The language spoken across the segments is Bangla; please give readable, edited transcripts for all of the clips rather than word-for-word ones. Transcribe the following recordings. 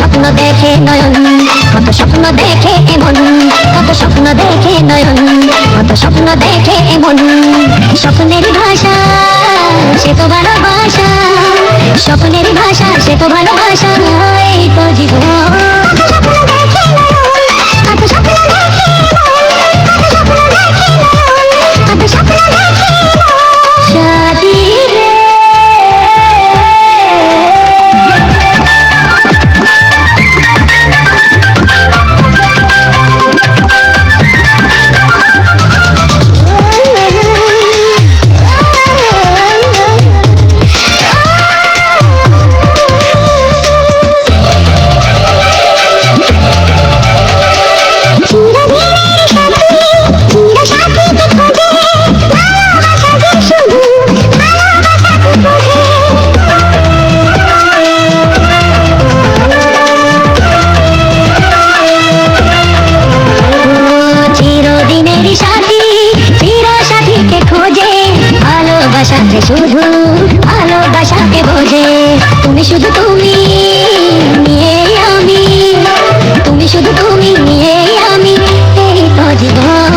স্বপ্ন দেখে নয়ন, কত স্বপ্ন দেখে এমন, কত স্বপ্ন দেখে নয়ন, কত স্বপ্ন দেখে এমন। স্বপ্নের ভাষা সে তো ভালোবাসা, স্বপ্নের ভাষা সে তো ভালোবাসা, এই তো জীবন। শুধু ভালোবাসাকে বোঝে, তুমি শুধু তুমি নিয়ে আমি, তুমি শুধু তুমি নিয়ে আমি, এই তো জীবন।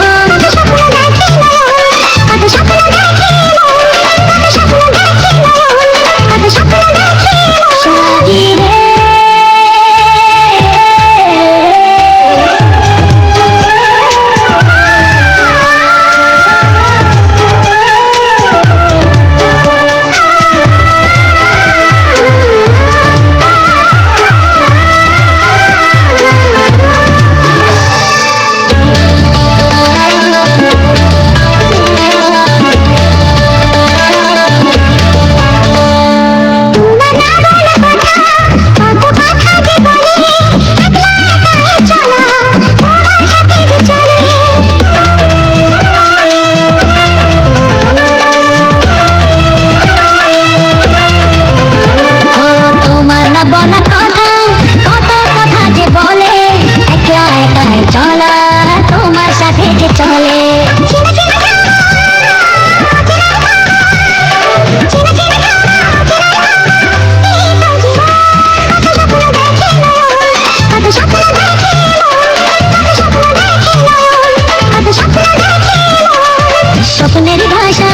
স্বপ্নের ভাষা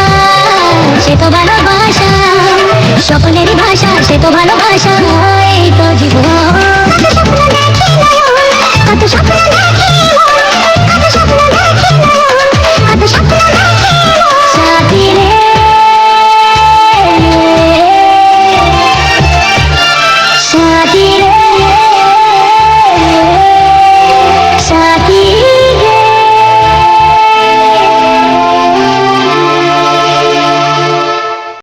সে তো ভালোবাসা, স্বপ্নের ভাষা সে তো ভালোবাসা, এই তো জীবন। কত স্বপ্ন